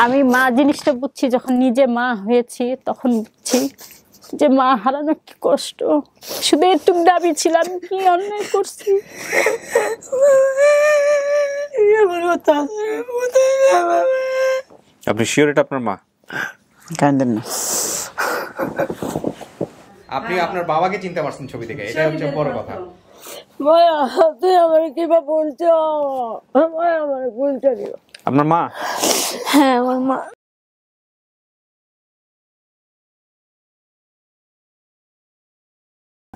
আমি মা জিনিসটা বুঝছি, যখন নিজে মা হয়েছি তখন বুঝছি যে মা হারানো কি কষ্ট। শুধু এটুক দাবি ছিল, আমি কি অন্যায় করছি। আপনি শিওর এটা আপনার মা? কাঁদেন না। আপনি আপনার বাবাকে চিনতে পারছেন ছবি থেকে, এটা হচ্ছে বড় কথা। মায়া, তুই আমার কিবা বলছো, মায়া আমার বলতে দিও। আপনার মা? হ্যাঁ, আমার মা।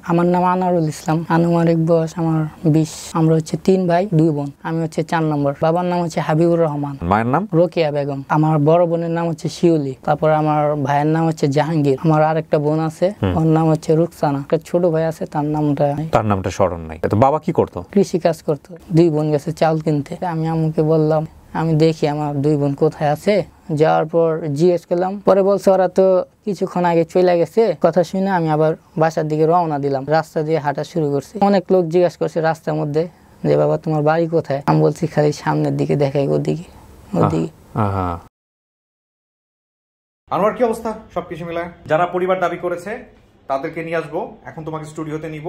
আমার নাম আনোয়ারুল ইসলাম, আনুমানিক বয়স আমার 20। আমরা হচ্ছে 3 ভাই 2 বোন, আমি হচ্ছে 4 নম্বর। বাবার নাম হচ্ছে হাবিবুর রহমান, মায়ের নাম রোকেয়া বেগম। আমার বড় বোনের নাম হচ্ছে শিউলি, তারপর আমার ভাইয়ের নাম হচ্ছে জাহাঙ্গীর। আমার আরেকটা বোন আছে, ওর নাম হচ্ছে রুকসানা। একটা ছোট ভাই আছে, তার নামটা স্মরণ নাই। তো বাবা কি করতো? কৃষি কাজ করতো। 2 বোন গেছে চাল কিনতে। আমি আম্মুকে বললাম আমি দেখি আমার 2 বোন কোথায় আছে। যাওয়ার পর জিজ্ঞেস করলাম, পরে বলছে ওরা তো কিছুক্ষণ আগে চলে গেছে। কথা শুনে আমি আবার বাসার দিকে রওনা দিলাম, রাস্তা দিয়ে হাঁটা শুরু করছি। অনেক লোক জিজ্ঞেস করছে রাস্তার মধ্যে যে বাবা তোমার বাড়ি কোথায়। আমি বলছি খালি সামনের দিকে দেখাই, ওদিকে। আনোয়ার, কি অবস্থা সবকিছু মিলায়? যারা পরিবার দাবি করেছে তাদেরকে নিয়ে আসবো, এখন তোমাকে স্টুডিওতে নিব।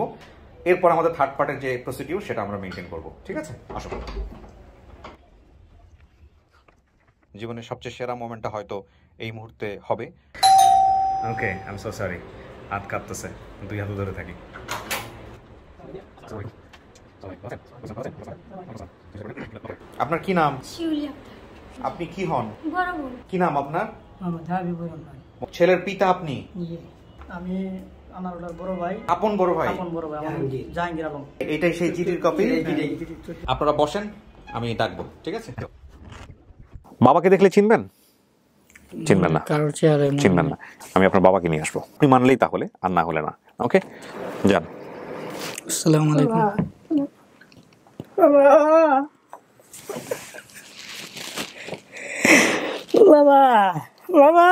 এরপর আমাদের থার্ড পার্টের যে প্রসিডিউর সেটা আমরা মেনটেন করব, ঠিক আছে? আসো। জীবনের সবচেয়ে সেরা মোমেন্টটা হয়তো এই মুহূর্তে হবে। ওকে, আই এম সো সরি। হাত কাঁপতেছে, 2 হাত ধরে থাকি। আপনার কি নাম? শিউলি। আপনি কি হন? বড় বোন। কি নাম আপনার? মোহাম্মদ হাবিবুর রহমান। ছেলের পিতা আপনি? জি, আমি আনোয়ারুলের বড় ভাই। আপন বড় ভাই? আপন বড় ভাই জাহাঙ্গীর আলম। এটাই সেই চিঠির কপি? আপনারা বসেন, আমি ডাকবো, ঠিক আছে? বাবাকে দেখলে চিনবেন? চিনবেন না? কারোর চেহারা চিনবেন না? আমি আপনার বাবাকে নিয়ে আসবো, আপনি মানলেই তাহলে, আর না হলে না। ওকে, যান। আসসালামু আলাইকুম। বাবা, বাবা,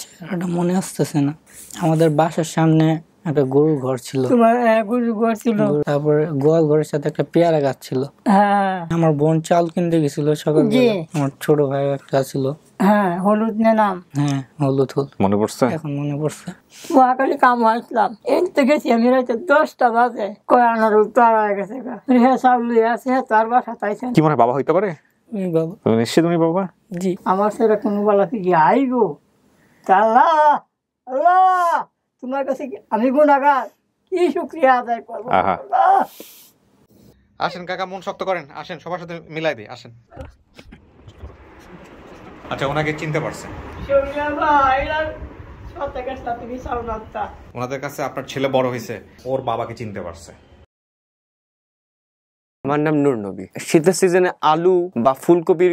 চেহারাটা মনে আসতেছে না। আমাদের বাসার সামনে একটা গরুর ঘর ছিল, গরুর ঘর ছিল। তারপরে গোয়াল ঘরের সাথে একটা পেয়ারা গাছ ছিল। হ্যাঁ, আমার বোন চাল কিনতে গেছিল সকালবেলা। আমার ছোট ভাই একটা ছিল। হ্যাঁ, হলুদ নাম। হ্যাঁ, হলুদ। মনে পড়ছে? এখন মনে পড়ছে। মহাকালী কাম আসলাম, এনতে গেছি আমি রাতে 10টা বাজে। কয় আনার তারা গেছে, রেহা চাউল আছে তার বাসা তাইছেন। কি মনে হয় বাবা হইতে পারে? বাবা নিশ্চিত উনি বাবা? জি। আমার সেটা কোনো বেলা কি আইগো আল্লাহ, আল্লাহ তোমার কাছে আমি গুনাহগার, কি শুকরিয়া আদায় করবো। আসেন কাকা, মন শক্ত করেন, আসেন, সবার সাথে মিলাই দিই, আসেন। আচ্ছা, ওনাকে চিনতে পারছেন? ওনাদের কাছে আপনার ছেলে বড় হয়েছে, ওর বাবাকে চিনতে পারছে। আমার নাম নূর নবী। শীতের সিজনে আলু বা ফুলকপির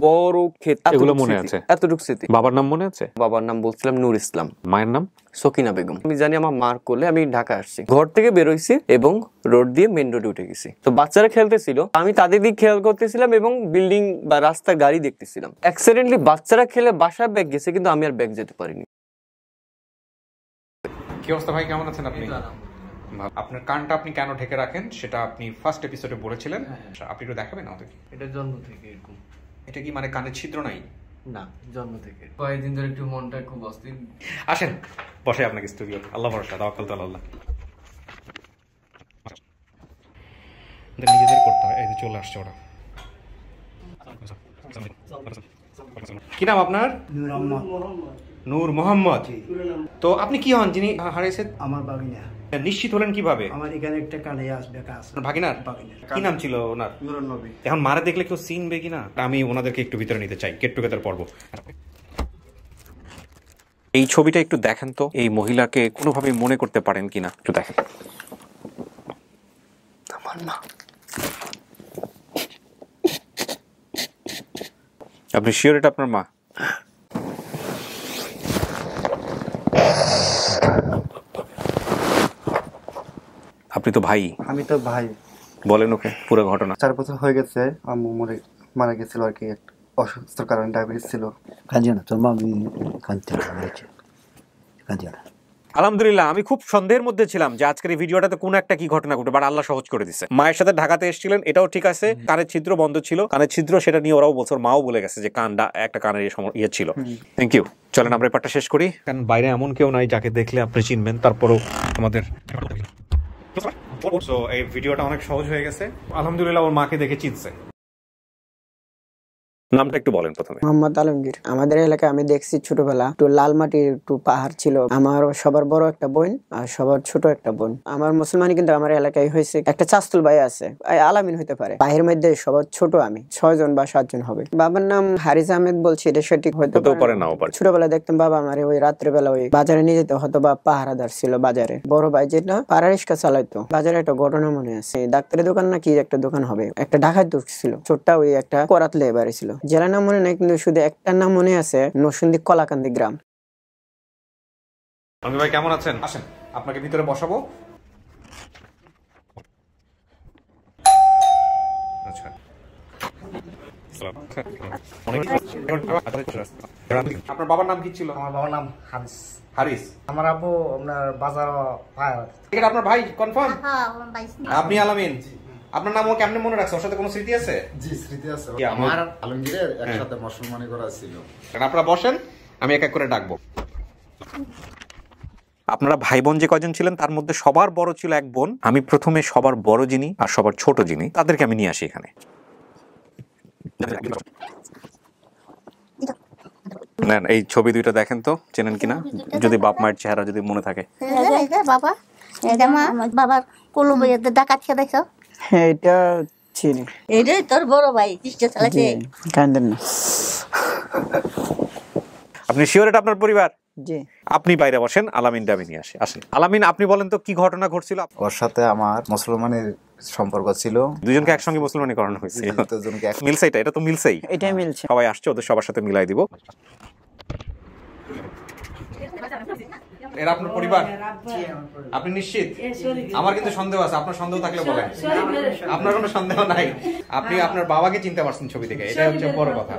বড় ক্ষেত, এগুলো মনে আছে? এতটুকু স্মৃতি। বাবার নাম মনে আছে? বাবার নাম বলছিলাম নূর ইসলাম। মায়ের নাম? সকিনা বেগম। আমি জানি আমার মার কোলে আমি ঢাকা আসছি, ঘর থেকে বেরোইছি এবং রোড দিয়ে মেন রোডে উঠে গেছি। তো বাচ্চারা খেলতেছিল, আমি তাদের দিক খেয়াল করতেছিলাম এবং বিল্ডিং বা রাস্তার গাড়ি দেখতেছিলাম। অ্যাক্সিডেন্টলি বাচ্চারা খেলে বাসায় ব্যাগ গেছে, কিন্তু আমি আর ব্যাগ যেতে পারিনি। কি অবস্থা ভাই, কেমন আছেন আপনি? আপনার কানটা আপনি কেন ঢেকে রাখেন সেটা আপনি ফার্স্ট এপিসোডে বলেছিলেন, আপনি একটু দেখাবেন আমাদেরকে? এটা জন্ম থেকে এরকম। এটা কি মানে কানে ছিদ্র নাই? না, জন্ম থেকে। কয়েকদিন ধরে একটু মনটা খুব অস্থির। আসেন, বসে আপনাকে স্টুডিও। আল্লাহ ভরসা, তাওয়াক্কাল তো আল্লাহ। নিজেদের করতে হয়। এই যে চলে আসছে ওরা। কি নাম আপনার? নূর মোহাম্মদ। তো আপনি কি হন যিনি হারাইছেন? আমার ভাগিনা। নিশ্চিত হলেন কিভাবে? আমার এখানে একটা কানে আসবে কাজ। ভাগিনার? কি নাম ছিল ওনার? নূর নবী। এখন মারা দেখলে কেউ চিনবে কিনা? আমি ওনাদেরকে একটু ভিতরে নিতে চাই, গেট টুগেদার পর্ব। এই ছবিটা একটু দেখেন তো, এই মহিলাকে কোনোভাবে মনে করতে পারেন কিনা একটু দেখেন। আমার মা। আপনি শিওর এটা আপনার মা? আপনি তো ভাই। আমি তো ভাই। বলেন ওকে পুরো ঘটনা। 4 বছর হয়ে গেছে, আম্মু মারা গেছিল আর কি, অসুস্থর কারণে, ডায়াবেটিস ছিল। কাঁদিও না, তোর মা কাঁদতে হয়েছে, কাঁদিও না। আলহামদুলিল্লাহ, আমি খুব সন্দেহের মধ্যে ছিলাম যে আজকের এই ভিডিওটাতে কোনো একটা কি ঘটনা ঘটে, বাট আল্লাহ সহজ করে দিছে। মায়ের সাথে ঢাকাতে এসেছিলেন, এটাও ঠিক আছে। কানের ছিদ্র বন্ধ ছিল, কানের ছিদ্র সেটা নিয়ে ওরাও বলছে, ওর মাও বলে গেছে যে কানটা একটা কানের ইয়ে ছিল। Thank you. চলেন আমরা ব্যাপারটা শেষ করি, কারণ বাইরে এমন কেউ নাই যাকে দেখলে আপনি চিনবেন। তারপরও আমাদের এই ভিডিওটা অনেক সহজ হয়ে গেছে। আলহামদুলিল্লাহ, ওর মাকে দেখে চিনছে। নামটা একটু বলেন প্রথমে। মোহাম্মদ আলমগীর। আমাদের এলাকায় আমি দেখছি ছোটবেলা একটু লাল মাটির একটু পাহাড় ছিল। আমার সবার বড় একটা বোন আর সবার ছোট একটা বোন। আমার মুসলমানি কিন্তু আমার এলাকায় হয়েছে। একটা চাস্তুল ভাই আছে, আলামিন হইতে পারে। ভাইয়ের মধ্যে সবার ছোট আমি, 6 জন বা 7 জন হবে। বাবার নাম হারিস আহমেদ বলছি, এটা সঠিক হয়তো পারে নাও পারে। ছোটবেলা দেখতাম বাবা আমার ওই রাত্রেবেলা ওই বাজারে নিয়ে যেতে, হয়তো বা পাহারাদার ছিল বাজারে। বড় ভাই যেটা পাড়া রিক্সা চালাইতো। বাজারে একটা ঘটনা মনে আছে, ডাক্তারের দোকান না কি একটা দোকান হবে, একটা ডাকাত ঢুকছিল। চোরটা ওই একটা করাত লেয়ে বাড়ি ছিল। জেলার নাম মনে নাই, কিন্তু শুধু একটা নাম মনে আছে, নরসিংদী কলাকান্দি গ্রাম। আমি ভাই কেমন আছেন? আসেন, আপনাকে ভিতরে বসাবো। আচ্ছা, আপনার বাবার নাম কি ছিল? আমার বাবার নাম হারিস। হারিস। আমার আব্বু আপনার বাজার পায়। এটা আপনার ভাই কনফার্ম? আপনি আলামিন। আপনার নাম ও কেমনে মনে রাখছে? ওর সাথে কোনো স্মৃতি আছে? জি, স্মৃতি আছে। আমার আলমগীরের একসাথে মুসলমানি করা ছিল। আপনারা বসেন, আমি এক এক করে ডাকবো। আপনারা ভাই বোন যে কয়জন ছিলেন তার মধ্যে সবার বড় ছিল এক বোন। আমি প্রথমে সবার বড় যিনি আর সবার ছোট যিনি তাদেরকে আমি নিয়ে আসি এখানে। নেন, এই ছবি দুইটা দেখেন তো, চেনেন কিনা, যদি বাপ মায়ের চেহারা যদি মনে থাকে। বাবা, এটা মা বাবার কলম্বিয়ার ডাকাত খেয়েছ? হ্যাঁ, এটা চিনি। এইটাই তোর বড় ভাই রিক্সা চালাচ্ছে। কান্দেন না। আপনি শিওর এটা আপনার পরিবার? জি। আপনি বাইরে বসেন, আলামিন ডাবি নিয়ে আসে। আসেন আলামিন, আপনি বলেন তো কি ঘটনা ঘটছিল? ওর সাথে আমার মুসলমানের সম্পর্ক ছিল। দুজনকে একসঙ্গে মুসলমানি করানো হয়েছিল। মিলছে এটা তো মিলছেই। এটাই মিলছে। সবাই আসছে, ওদের সবার সাথে মিলাই দিব। এরা আপনার পরিবার? আপনি নিশ্চিত? আমার কিন্তু সন্দেহ আছে। আপনার সন্দেহ থাকলে বলেন। আপনার কোনো সন্দেহ নাই? আপনি আপনার বাবাকে চিনতে পারছেন ছবি থেকে, এটা হচ্ছে বড় কথা।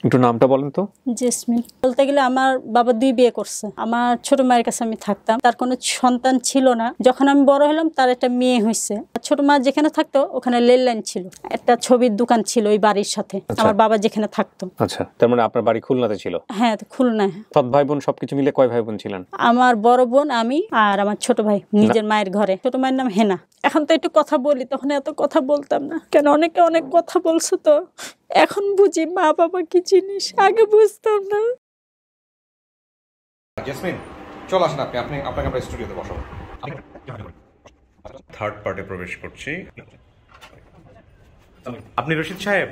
একটু নামটা বলেন তো। জেসমিন। বলতে গেলে আমার বাবা 2 বিয়ে করছে। আমার ছোট মায়ের কাছে আমি থাকতাম, তার কোনো সন্তান ছিল না। যখন আমি বড় হলাম তার একটা মেয়ে হয়েছে। ছোট মা যেখানে থাকতো ওখানে লেল লাইন ছিল, একটা ছবির দোকান ছিল ওই বাড়ির সাথে। আমার বাবা যেখানে থাকতো। আচ্ছা, তার মানে আপনার বাড়ি খুলনাতে ছিল? হ্যাঁ, খুলনায়। সৎ ভাই বোন সবকিছু মিলে কয় ভাই বোন ছিলেন? আমার বড় বোন, আমি আর আমার ছোট ভাই নিজের মায়ের ঘরে। ছোট মায়ের নাম হেনা। এখন তো একটু কথা বলি, তখন এত কথা বলতাম না। কেন অনেকে অনেক কথা বলছো তো, এখন বুঝি মা বাবা কি জিনিস, আগে বুঝতাম না। জেসমিন, চল আসেন আপনি, আপনাকে আমরা স্টুডিওতে বসাবো। থার্ড পার্টে প্রবেশ করছি। আপনি রশিদ সাহেব?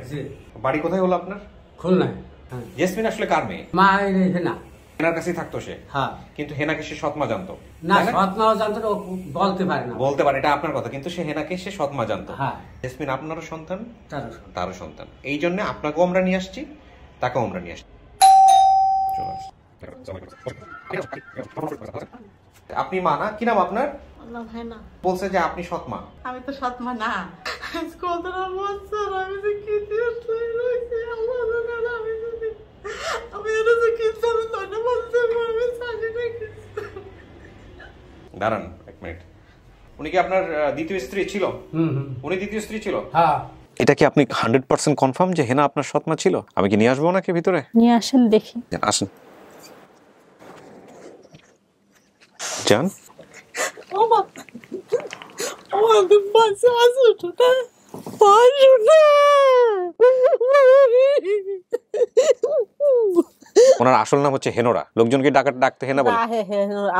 বাড়ি কোথায় হলো আপনার? খুলনায়। জেসমিন আসলে কার মেয়ে? মা হেনা। হেনার কাছেই থাকতো সে? হ্যাঁ। কিন্তু হেনাকে সে সৎমা জানতো না? সৎমাও জানতো, বলতে পারে না। বলতে পারে, এটা আপনার কথা, কিন্তু সে হেনাকে সে সৎমা জানতো। হ্যাঁ। জেসমিন আপনারও সন্তান, তারও সন্তান। এই জন্য আপনাকেও আমরা নিয়ে আসছি, তাকেও আমরা নিয়ে আসছি। আপনি মা না? কি নাম আপনার? বলছে যে আপনি সৎমা। আমি তো সৎমা না। দাঁড়ান এক মিনিট। উনি কি আপনার দ্বিতীয় স্ত্রী ছিল? উনি দ্বিতীয় স্ত্রী ছিল? হ্যাঁ। এটা কি আপনি 100% কনফার্ম যে হেনা আপনার সৎমা ছিল? আমি কি নিয়ে আসবো নাকি ভিতরে? নিয়ে আসেন, দেখি। আসেন, যান। ওনার আসল নাম হচ্ছে হেনোরা। লোকজনকে ডাকতে হেনা বলে।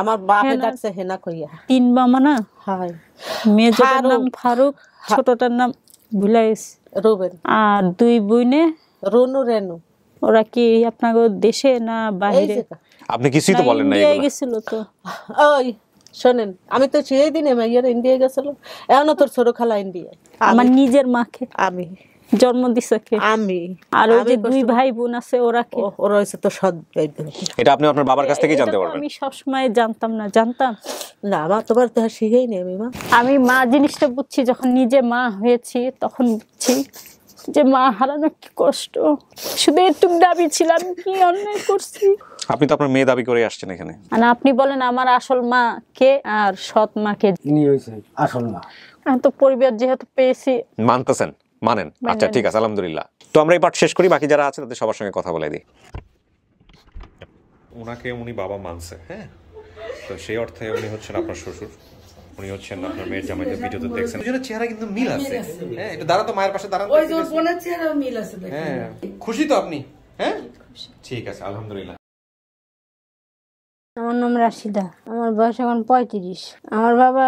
আমার বাপে ডাকছে হেনা কইয়া। 3 মামা না? হ্যাঁ। মেজোটার নাম ফারুক, ছোটটার নাম ভুলাইস রুবেন, আর 2 বইনে রনু রেনু। ওরা কি আপনাদের দেশে না বাইরে? আপনি কিছুই তো বলেন না। ইন্ডিয়া গেছিল তো। ওই শোনেন, আমি তো সেই দিনে মাইয়ার ইন্ডিয়া গেছিল। এখনো তোর ছোট খালা ইন্ডিয়া। আমার নিজের মাকে আমি জন্ম দিছে কে? আমি। আর ওই যে 2 ভাই বোন আছে, ওরা কে? ওরা হইছে তো সৎ ভাই বোন। এটা আপনি আপনার বাবার কাছ থেকে জানতে পারবেন। আমি সবসময় জানতাম না। জানতাম না, আমার তোমার তো শিখেই নি। আমি মা জিনিসটা বুঝছি যখন নিজে মা হয়েছি, তখন বুঝছি যে মা হারানো কি কষ্ট, শুধু একটু দাবি ছিলাম, কি অন্যায় করছি। আপনি তো আপনার মেয়ে দাবি করে আসছেন এখানে, মানে আপনি বলেন আমার আসল মা কে আর সৎ মা কে? আসল মা। আমি তো পরিবার যেহেতু পেয়েছি। মানতেছেন? মানেন? আচ্ছা ঠিক আছে, আলহামদুলিল্লাহ। তো আমরা এই পার্ট শেষ করি, বাকি যারা আছে তাদের সবার সঙ্গে কথা বলে দিই। উনাকে উনি বাবা মানছে, হ্যাঁ, তো সেই অর্থে উনি হচ্ছেন আপনার শ্বশুর, উনি হচ্ছেন আপনার মেয়ের জামাইদের ভিডিওতে দেখছেন, দুজনের চেহারা কিন্তু মিল আছে। হ্যাঁ, একটু দাঁড়ান তো, মায়ের পাশে দাঁড়ান। ওই যে বোনের চেহারা মিল আছে দেখেন। হ্যাঁ, খুশি তো আপনি? হ্যাঁ, ঠিক আছে, আলহামদুলিল্লাহ। আমার নাম রাশিদা, আমার বয়স এখন 35। আমার বাবা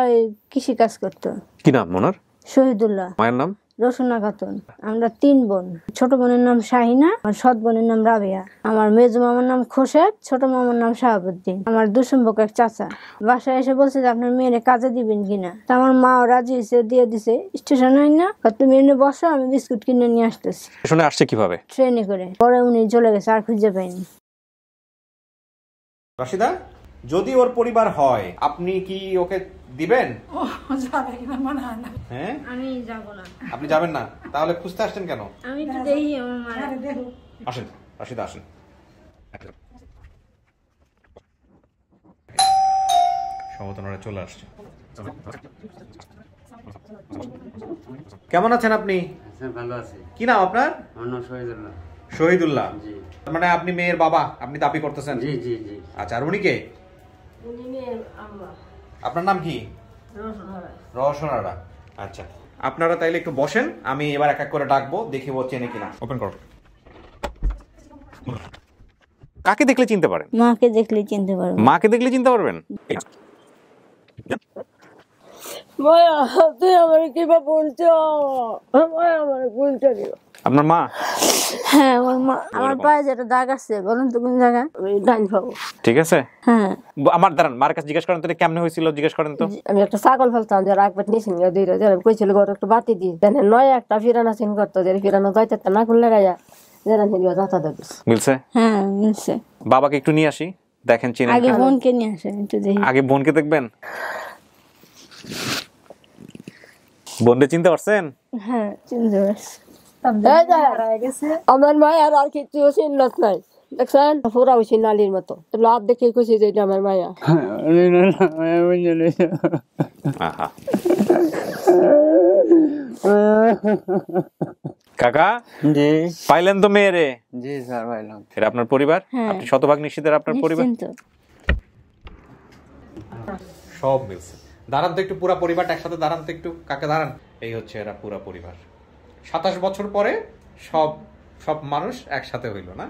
কৃষি কাজ করতো। কি নাম ওনার? শহীদুল্লাহ। মায়ের নাম? রসুনা খাতুন। আমরা 3 বোন, ছোট বোনের নাম শাহিনা, আর সৎ বোনের নাম রাবিয়া। আমার মেজো মামার নাম খোরশেদ, ছোট মামার নাম শাহাবুদ্দিন। আমার দুসম্পর্ক এক চাচা বাসায় এসে বলছে যে আপনার মেয়েরে কাজে দিবেন কিনা। তা আমার মাও রাজি হয়েছে, দিয়ে দিছে। স্টেশনে না, তুমি এনে বসো, আমি বিস্কুট কিনে নিয়ে আসতেছি। শুনে আসছে কিভাবে? ট্রেনে করে। পরে উনি চলে গেছে, আর খুঁজে পাইনি। রাশিদা, যদি ওর পরিবার হয় আপনি কি ওকে দিবেন? হ্যাঁ, আমি যাব না। আপনি যাবেন না? তাহলে খুঁজতে আসছেন কেন? আমি তো দেখি আমার মা। আসেন রাশিদা, আসেন। সমতনরা চলে আসছে। কেমন আছেন আপনি? ভালো আছি। কি নাম আপনার? আমার নাম শহীদুল্লাহ। শহীদুল্লাহ। জি। মানে আপনি মেয়ের বাবা, আপনি দাবি করতেছেন? জি জি জি। আচ্ছা, আর উনি কে? উনি মেয়ের আম্মা। আপনার নাম কি? রসুনারা। রসনারা। আচ্ছা, আপনারা তাইলে একটু বসেন, আমি এবার এক এক করে ডাকবো, দেখি ও চেনে কিনা। ওপেন করো। কাকে দেখলে চিনতে পারেন? মাকে দেখলে চিনতে পারবেন। মাকে দেখলে চিনতে পারবেন? মায়া, তুই আমার কিবা বলছো? মায়া আমার বলতে দিও। আপনার মা? হ্যাঁ, আমার মা। আমার পায়ে যেটা দাগ আছে, বলুন তো কোন জায়গা? ওই ডাইন পাবো। ঠিক আছে। হ্যাঁ, আমার দাঁড়ান, মার কাছে জিজ্ঞেস করেন তো এটা কেমনে হয়েছিল, জিজ্ঞেস করেন তো। আমি একটা ছাগল ফেলতাম, যে রাখবেন নিয়েছেন দুইটা, যে আমি কইছিল ঘরে একটু বাতি দিই, দেন নয় একটা ফিরানো চিন করতো, যে ফিরানো যাইতে না খুললে গাইয়া যেন হিলিও যাতা দেবে। মিলছে? হ্যাঁ মিলছে। বাবাকে একটু নিয়ে আসি, দেখেন চিনেন। আগে বোনকে নিয়ে আসেন, একটু দেখি। আগে বোনকে দেখবেন। বোনকে চিনতে পারছেন? হ্যাঁ, চিনতে পারছি। আমার মায়ের আর কিছু চিন্নত নাই, দেখছেন পুরা হয়েছি নালির মতো। লাভ দেখে কইছি যে এটা আমার মায়া। আহা। কাকা, জি পাইলেন তো মেয়েরে? জি স্যার, পাইলাম। এটা আপনার পরিবার? হ্যাঁ। আপনি শতভাগ নিশ্চিত আপনার পরিবার? সব মিলছে। দাঁড়ান তো একটু, পুরা পরিবারটা একসাথে দাঁড়ান তো একটু, কাকা দাঁড়ান। এই হচ্ছে এরা পুরা পরিবার। 27 বছর পরে সব মানুষ একসাথে হইল না?